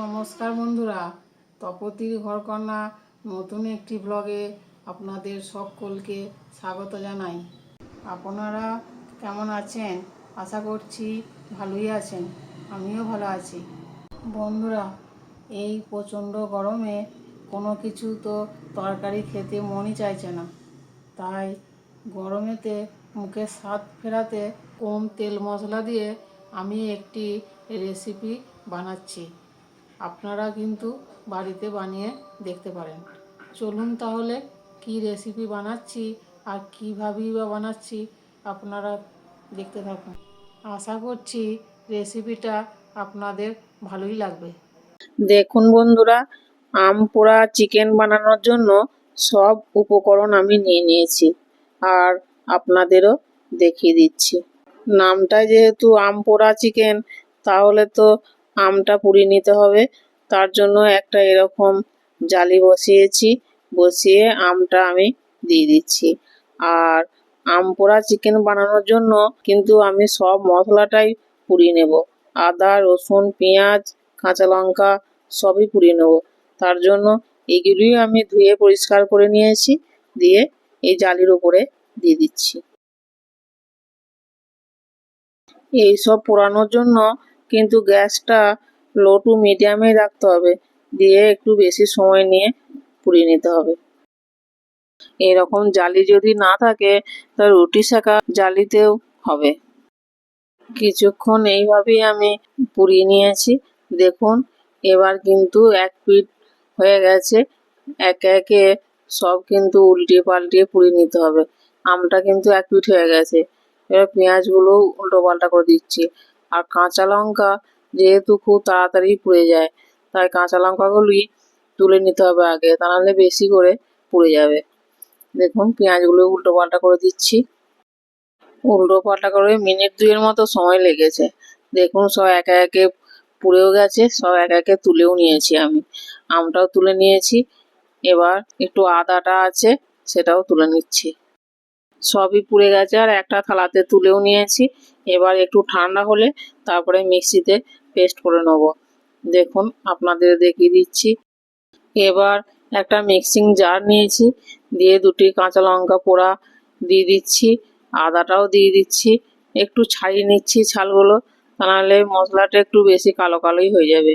নমস্কার বন্ধুরা, তপতির ঘরকন্যা নতুন একটি ব্লগে আপনাদের সকলকে স্বাগত জানাই। আপনারা কেমন আছেন? আশা করছি ভালোই আছেন। আমিও ভালো আছি। বন্ধুরা, এই প্রচণ্ড গরমে কোনো কিছু তো তরকারি খেতে মনই চাইছে না। তাই গরমেতে মুখে স্বাদ ফেরাতে কম তেল মশলা দিয়ে আমি একটি রেসিপি বানাচ্ছি। আপনারা কিন্তু বাড়িতে বানিয়ে দেখতে পারেন। চলুন তাহলে কি রেসিপি বানাচ্ছি আর কীভাবেই বা বানাচ্ছি আপনারা দেখতে থাকুন। আশা করছি রেসিপিটা আপনাদের ভালোই লাগবে। দেখুন বন্ধুরা, আম পোড়া চিকেন বানানোর জন্য সব উপকরণ আমি নিয়ে নিয়েছি আর আপনাদেরও দেখিয়ে দিচ্ছি। নামটা যেহেতু আম পোড়া চিকেন, তাহলে তো আমটা পুড়িয়ে নিতে হবে। তার জন্য একটা এরকম জালি বসিয়ে আমটা আমি দিয়ে দিচ্ছি। আর আম পোড়া চিকেন বানানোর জন্য কিন্তু আমি সব মশলাটাই পুড়িয়ে নেব। আদা, রসুন, পেঁয়াজ, কাঁচা লঙ্কা সবই পুড়িয়ে নেব। তার জন্য এইগুলিই আমি ধুয়ে পরিষ্কার করে নিয়েছি, দিয়ে এই জালির উপরে দিয়ে দিচ্ছি। এই সব পোড়ানোর জন্য কিন্তু গ্যাসটা লো টু মিডিয়ামে রাখতে হবে, দিয়ে একটু বেশি সময় নিয়ে পুড়িয়ে নিতে হবে। এরকম জালি যদি না থাকে তা রুটি সেঁকা জালিতেও হবে। কিছুক্ষণ এইভাবেই আমি পুড়িয়ে নিয়েছি। দেখুন, এবার কিন্তু এক পিঠ হয়ে গেছে। একে একে সব কিন্তু উল্টিয়ে পাল্টিয়ে পুড়িয়ে নিতে হবে। আমটা কিন্তু এক পিঠ হয়ে গেছে। এবার পেঁয়াজগুলো উল্টো পাল্টা করে দিচ্ছি। আর কাঁচা লঙ্কা যেহেতু খুব তাড়াতাড়ি পুড়ে যায়, তাই কাঁচা লঙ্কাগুলি তুলে নিতে হবে আগে, তা নাহলে বেশি করে পুড়ে যাবে। দেখুন, পেঁয়াজগুলো উল্টো পাল্টা করে দিচ্ছি। উল্টো পাল্টা করে মিনিট 2 মতো সময় লেগেছে। দেখুন, সব একে একে পুড়েও গেছে, সব একে একে তুলেও নিয়েছি আমি। আমটাও তুলে নিয়েছি। এবার একটু আদাটা আছে, সেটাও তুলে নিচ্ছি। সবই পুড়ে গেছে আর একটা থালাতে তুলেও নিয়েছি। এবার একটু ঠান্ডা হলে তারপরে মিক্সিতে পেস্ট করে নেব। দেখুন, আপনাদের দেখিয়ে দিচ্ছি। এবার একটা মিক্সিং জার নিয়েছি, দিয়ে 2টি কাঁচা লঙ্কা পোড়া দিয়ে দিচ্ছি, আদাটাও দিয়ে দিচ্ছি। একটু ছাড়িয়ে নিচ্ছি ছালগুলো, তা নাহলে মশলাটা একটু বেশি কালো কালোই হয়ে যাবে।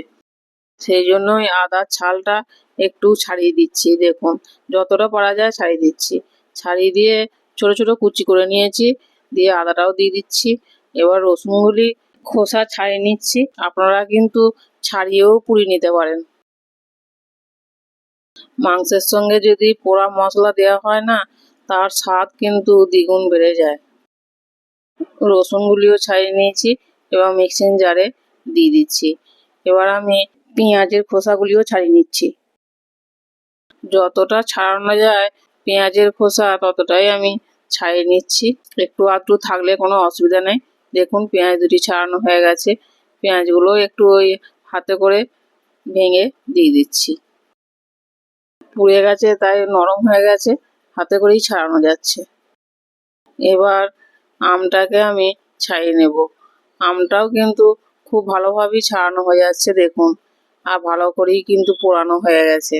সেই জন্যই আদার ছালটা একটু ছাড়িয়ে দিচ্ছি। দেখুন, যতটা পারা যায় ছাড়িয়ে দিচ্ছি। ছাড়িয়ে দিয়ে ছোট ছোট কুচি করে নিয়েছি, দিয়ে আদাটাও দিয়ে দিচ্ছি। এবার রসুনগুলি খোসা ছাড়িয়ে নিচ্ছি। আপনারা কিন্তু ছাড়িয়েও পুড়িয়ে নিতে পারেন। মাংসের সঙ্গে যদি পোড়া মশলা দেওয়া হয় না, তার স্বাদ কিন্তু দ্বিগুণ বেড়ে যায়। রসুনগুলিও ছাড়িয়ে নিয়েছি, এবার মিক্সিং জারে দিয়ে দিচ্ছি। এবার আমি পেঁয়াজের খোসাগুলিও ছাড়িয়ে নিচ্ছি। যতটা ছাড়ানো যায় পেঁয়াজের খোসা ততটাই আমি ছাড়িয়ে নিচ্ছি। একটু আধটু থাকলে কোনো অসুবিধা নেই। দেখুন, পেঁয়াজ 2টি ছাড়ানো হয়ে গেছে। পেঁয়াজগুলো একটু ওই হাতে করে ভেঙে দিয়ে দিচ্ছি। পুড়ে গেছে তাই নরম হয়ে গেছে, হাতে করেই ছাড়ানো যাচ্ছে। এবার আমটাকে আমি ছাড়িয়ে নেব। আমটাও কিন্তু খুব ভালোভাবেই ছাড়ানো হয়ে যাচ্ছে। দেখুন, আর ভালো করেই কিন্তু পোড়ানো হয়ে গেছে।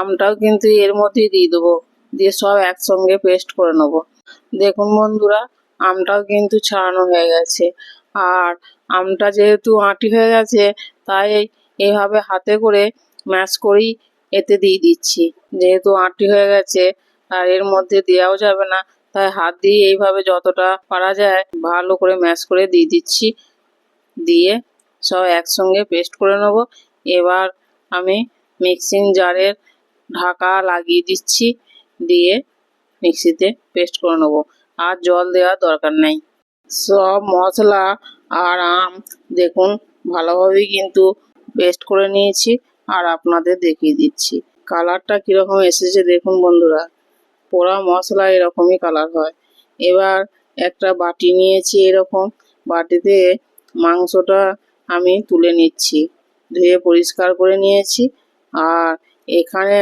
আমটাও কিন্তু এর মধ্যেই দিয়ে দেবো, দিয়ে সব একসঙ্গে পেস্ট করে নেব। দেখুন বন্ধুরা, আমটাও কিন্তু ছাড়ানো হয়ে গেছে। আর আমটা যেহেতু আঁটি হয়ে গেছে, তাই এইভাবে হাতে করে ম্যাশ করেই এতে দিয়ে দিচ্ছি। যেহেতু আঁটি হয়ে গেছে আর এর মধ্যে দেওয়াও যাবে না, তাই হাত দিয়ে এইভাবে যতটা পারা যায় ভালো করে ম্যাশ করে দিয়ে দিচ্ছি। দিয়ে সব একসঙ্গে পেস্ট করে নেব। এবার আমি মিক্সিং জারের ঢাকা লাগিয়ে দিচ্ছি, দিয়ে মিক্সিতে পেস্ট করে নেব। আর জল দেওয়ার দরকার নেই। সব মশলা আর আম দেখুন ভালোভাবেই কিন্তু পেস্ট করে নিয়েছি, আর আপনাদের দেখিয়ে দিচ্ছি কালারটা কীরকম এসেছে। দেখুন বন্ধুরা, পোড়া মশলা এরকমই কালার হয়। এবার একটা বাটি নিয়েছি, এরকম বাটিতে মাংসটা আমি তুলে নিচ্ছি, ধুয়ে পরিষ্কার করে নিয়েছি। আর এখানে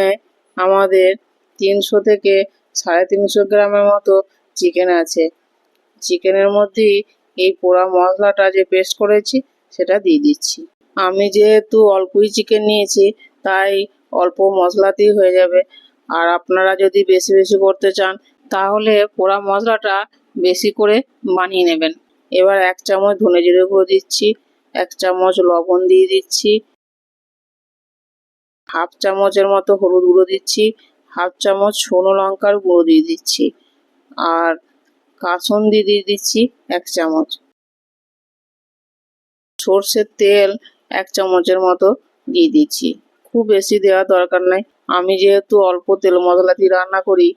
আমাদের 300 থেকে 350 গ্রামের মতো চিকেন আছে। চিকেনের মধ্যেই এই পোড়া মশলাটা যে পেস্ট করেছি সেটা দিয়ে দিচ্ছি। আমি যেহেতু অল্পই চিকেন নিয়েছি তাই অল্প মশলাতেই হয়ে যাবে। আর আপনারা যদি বেশি বেশি করতে চান তাহলে পোড়া মশলাটা বেশি করে বানিয়ে নেবেন। এবার 1 চামচ ধনে জিরে গুঁড়ো দিচ্ছি, 1 চামচ লবণ দিয়ে দিচ্ছি, হাফ চামচের মতো হলুদ গুঁড়ো দিচ্ছি, হাফ চামচ শুকনো লঙ্কার গুঁড়ো দিয়ে দিচ্ছি, আর কাসুন্দি দিয়ে দিচ্ছি 1 চামচ। সর্ষের তেল 1 চামচের মতো দিয়ে দিচ্ছি। খুব বেশি দেওয়ার দরকার নাই, আমি যেহেতু অল্প তেল মশলা দিয়ে রান্না করি।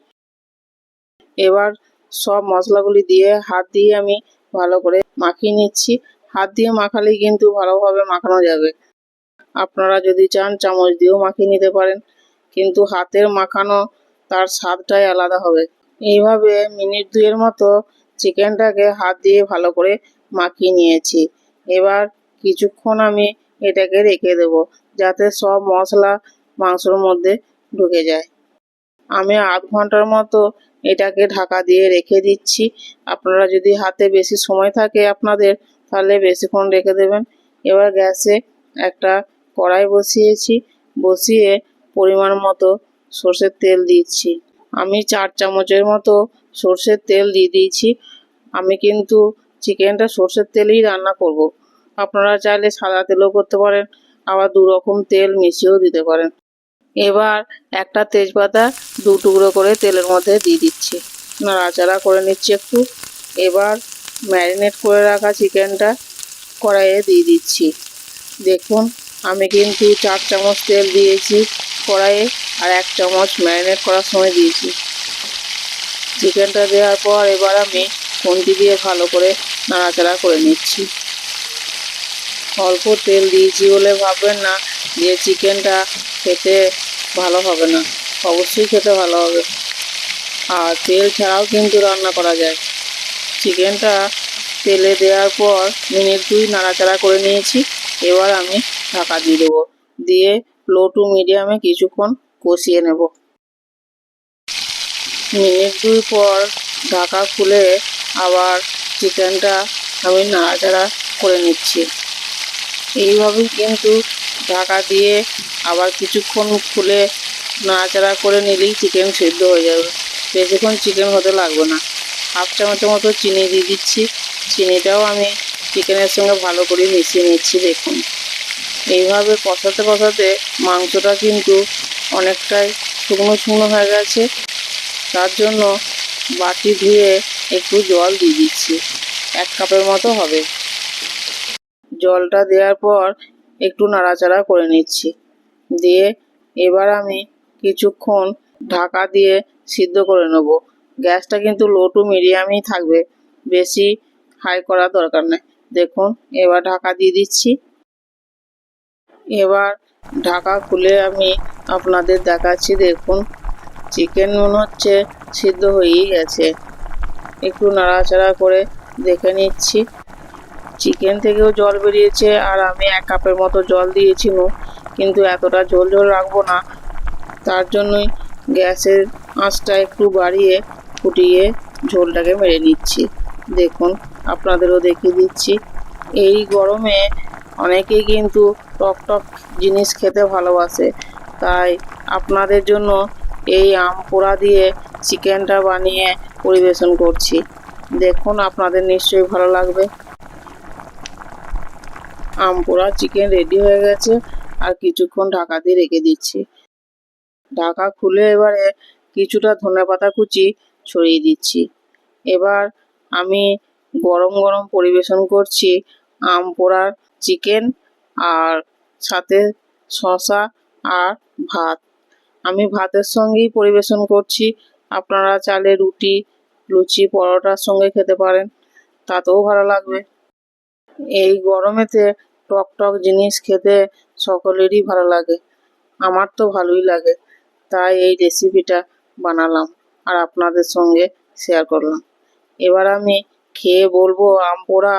এবার সব মশলাগুলি দিয়ে হাত দিয়ে আমি ভালো করে মাখিয়ে নিচ্ছি। হাত দিয়ে মাখালেই কিন্তু ভালোভাবে মাখানো যাবে। আপনারা যদি চান চামচ দিয়েও মাখিয়ে নিতে পারেন, কিন্তু হাতের মাখানো তার স্বাদটাই আলাদা হবে। এইভাবে মিনিট 2 মতো চিকেনটাকে হাত দিয়ে ভালো করে মাখিয়ে নিয়েছি। এবার কিছুক্ষণ আমি এটাকে রেখে দেব যাতে সব মশলা মাংসের মধ্যে ঢুকে যায়। আমি আধ ঘন্টার মতো এটাকে ঢাকা দিয়ে রেখে দিচ্ছি। আপনারা যদি হাতে বেশি সময় থাকে আপনাদের তাহলে বেশিক্ষণ রেখে দেবেন। এবার গ্যাসে একটা কড়াই বসিয়েছি, বসিয়ে পরিমাণ মতো সর্ষের তেল দিচ্ছি। আমি 4 চামচের মতো সর্ষের তেল দিয়ে দিয়েছি। আমি কিন্তু চিকেনটা সর্ষের তেলেই রান্না করব। আপনারা চাইলে সাদা তেলও করতে পারেন, আবার 2 রকম তেল মিশিয়েও দিতে পারেন। এবার একটা তেজপাতা 2 টুকরো করে তেলের মধ্যে দিয়ে দিচ্ছি, নাড়াচাড়া করে নিচ্ছি একটু। এবার ম্যারিনেট করে রাখা চিকেনটা কড়াইয়ে দিয়ে দিচ্ছি। দেখুন আমি কিন্তু 4 চামচ তেল দিয়েছি কড়াইয়ে, আর 1 চামচ ম্যারিনেট করার সময় দিয়েছি। চিকেনটা দেওয়ার পর এবার আমি খুন্তি দিয়ে ভালো করে নাড়াচাড়া করে নিচ্ছি। অল্প তেল দিয়েছি বলে ভাববেন না যে চিকেনটা খেতে ভালো হবে না, অবশ্যই খেতে ভালো হবে। আর তেল ছাড়াও কিন্তু রান্না করা যায়। চিকেনটা তেলে দেওয়ার পর মিনিট 2 নাড়াচাড়া করে নিয়েছি। এবার আমি ঢাকা দিয়ে দেবো, দিয়ে লো টু মিডিয়ামে কিছুক্ষণ কষিয়ে নেব। মিনিট 2 পর ঢাকা খুলে আবার চিকেনটা আমি নাড়াচাড়া করে নিচ্ছি। এইভাবেই কিন্তু ঢাকা দিয়ে আবার কিছুক্ষণ খুলে নাড়াচাড়া করে নিলেই চিকেন সেদ্ধ হয়ে যাবে। বেশিক্ষণ চিকেন হতে লাগবে না। হাফ চামচের মতো চিনি দিয়ে দিচ্ছি। চিনিটাও আমি চিকেনের সঙ্গে ভালো করে মিশিয়ে নিচ্ছি। দেখুন এইভাবে কষাতে কষাতে মাংসটা কিন্তু অনেকটাই শুকনো শুকনো হয়ে গেছে। তার জন্য বাটি ধুয়ে একটু জল দিয়ে দিচ্ছি, 1 কাপের মতো হবে। জলটা দেওয়ার পর একটু নাড়াচাড়া করে নিচ্ছি, দিয়ে এবার আমি কিছুক্ষণ ঢাকা দিয়ে সিদ্ধ করে নেব। গ্যাসটা কিন্তু লো টু মিডিয়ামই থাকবে, বেশি হাই করার দরকার নেই। দেখুন এবার ঢাকা দিয়ে দিচ্ছি। এবার ঢাকা খুলে আমি আপনাদের দেখাচ্ছি। দেখুন চিকেন মনে হচ্ছে সিদ্ধ হয়েই গেছে। একটু নাড়াচাড়া করে দেখে নিচ্ছি। চিকেন থেকেও জল বেরিয়েছে, আর আমি 1 কাপের মতো জল দিয়েছি, কিন্তু এতটা ঝোল ঝোল রাখবো না। তার জন্যই গ্যাসের আঁচটা একটু বাড়িয়ে ফুটিয়ে ঝোলটাকে মেরে নিচ্ছি। দেখুন আপনাদেরও দেখিয়ে দিচ্ছি। এই গরমে অনেকেই কিন্তু টক টক জিনিস খেতে ভালোবাসে, তাই আপনাদের জন্য এই আম পোড়া দিয়ে চিকেনটা বানিয়ে পরিবেশন করছি। দেখুন আপনাদের নিশ্চয়ই ভালো লাগবে। আম পোড়া চিকেন রেডি হয়ে গেছে, আর কিছুক্ষণ ঢাকা দিয়ে রেখে দিচ্ছি। ঢাকা খুলে এবারে কিছুটা ধনেপাতা কুচি ছড়িয়ে দিচ্ছি। এবার আমি গরম গরম পরিবেশন করছি আম পোড়ার চিকেন, আর সাথে শসা আর ভাত। আমি ভাতের সঙ্গেই পরিবেশন করছি। আপনারা চাইলে রুটি, লুচি, পরোটার সঙ্গে খেতে পারেন, তাতেও ভালো লাগবে। এই গরমেতে টক টক জিনিস খেতে সকলেরই ভালো লাগে, আমার তো ভালোই লাগে। তাই এই রেসিপিটা বানালাম আর আপনাদের সঙ্গে শেয়ার করলাম। এবার আমি খেয়ে বলবো আম পোড়া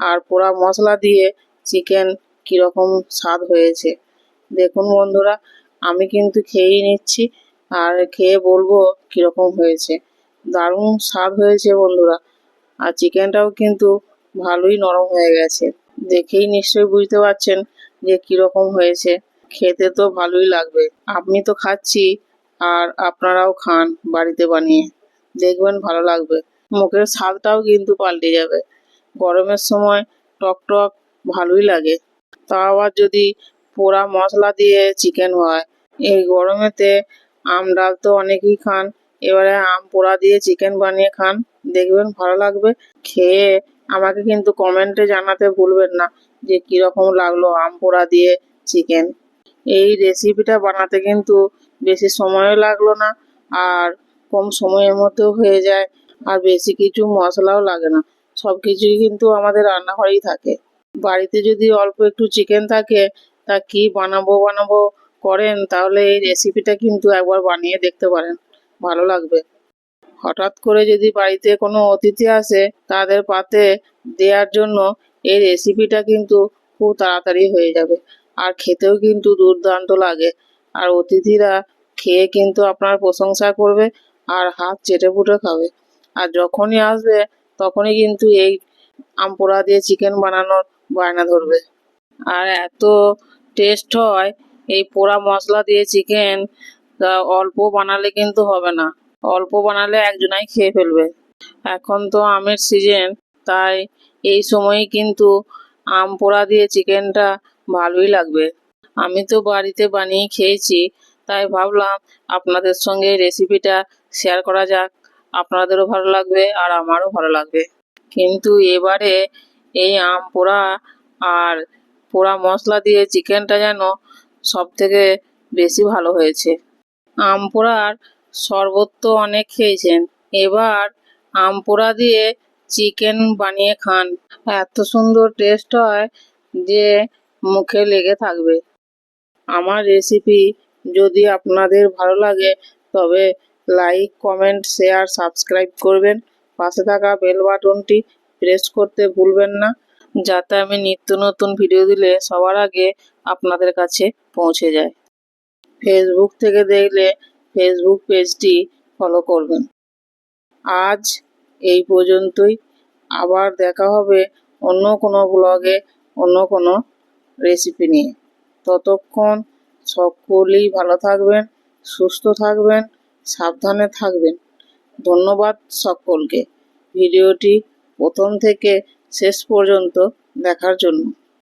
আর পোড়া মশলা দিয়ে চিকেন কীরকম স্বাদ হয়েছে। দেখুন বন্ধুরা আমি কিন্তু খেয়েই নিচ্ছি, আর খেয়ে বলবো কীরকম হয়েছে। দারুণ স্বাদ হয়েছে বন্ধুরা। আর চিকেনটাও কিন্তু ভালোই নরম হয়ে গেছে। দেখেই নিশ্চয়ই বুঝতে পারছেন যে কীরকম হয়েছে। খেতে তো ভালোই লাগবে। আমি তো খাচ্ছি, আর আপনারাও খান বাড়িতে বানিয়ে, দেখবেন ভালো লাগবে। মুখের স্বাদটাও কিন্তু পাল্টে যাবে। গরমের সময় টক টক ভালোই লাগে। তা আবার যদি পোড়া মশলা দিয়ে চিকেন হয়। এই গরমেতে আম ডাল তো অনেকেই খান, এবারে আম পোড়া দিয়ে চিকেন বানিয়ে খান, দেখবেন ভালো লাগবে। খেয়ে আমাকে কিন্তু কমেন্টে জানাতে ভুলবেন না যে কীরকম লাগলো আম পোড়া দিয়ে চিকেন। এই রেসিপিটা বানাতে কিন্তু বেশি সময়ও লাগলো না, আর কম সময়ের মধ্যেও হয়ে যায়, আর বেশি কিছু মশলাও লাগে না। সব কিছুই কিন্তু আমাদের রান্নাঘরেই থাকে। বাড়িতে যদি অল্প একটু চিকেন থাকে, তা কি বানাবো করেন, তাহলে এই রেসিপিটা কিন্তু একবার বানিয়ে দেখতে পারেন, ভালো লাগবে। হঠাৎ করে যদি বাড়িতে কোনো অতিথি আসে, তাদের পাতে দেওয়ার জন্য এই রেসিপিটা কিন্তু খুব তাড়াতাড়ি হয়ে যাবে, আর খেতেও কিন্তু দুর্দান্ত লাগে। আর অতিথিরা খেয়ে কিন্তু আপনার প্রশংসা করবে, আর হাত চেটেপুটে খাবে। আর যখনই আসবে তখনই কিন্তু এই আম পোড়া দিয়ে চিকেন বানানোর বায়না ধরবে। আর এত টেস্ট হয় এই পোড়া মশলা দিয়ে চিকেন, তা অল্প বানালে কিন্তু হবে না। অল্প বানালে একজনাই খেয়ে ফেলবে। এখন তো আমের সিজন, তাই এই সময়ই কিন্তু আম পোড়া দিয়ে চিকেনটা ভালোই লাগবে। আমি তো বাড়িতে বানিয়ে খেয়েছি, তাই ভাবলাম আপনাদের সঙ্গে রেসিপিটা শেয়ার করা যাক। আপনাদেরও ভালো লাগবে আর আমারও ভালো লাগবে। কিন্তু এবারে এই আম পোড়া আর পোড়া মশলা দিয়ে চিকেনটা যেন সব থেকে বেশি ভালো হয়েছে। আম পোড়ার শরবত তো অনেক খেয়েছেন, এবার আম পোড়া দিয়ে চিকেন বানিয়ে খান। এত সুন্দর টেস্ট হয় যে মুখে লেগে থাকবে। আমার রেসিপি যদি আপনাদের ভালো লাগে, তবে লাইক, কমেন্ট, শেয়ার, সাবস্ক্রাইব করবেন। পাশে থাকা বেল বাটনটি প্রেস করতে ভুলবেন না, যাতে আমি নিত্য নতুন ভিডিও দিলে সবার আগে আপনাদের কাছে পৌঁছে যায়। ফেসবুক থেকে দেখলে ফেসবুক পেজটি ফলো করবেন। আজ এই পর্যন্তই। আবার দেখা হবে অন্য কোনো ব্লগে, অন্য কোনো রেসিপি নিয়ে। ততক্ষণ সকলেই ভালো থাকবেন, সুস্থ থাকবেন, সাবধানে থাকবেন। ধন্যবাদ সকলকে ভিডিওটি প্রথম থেকে শেষ পর্যন্ত দেখার জন্য।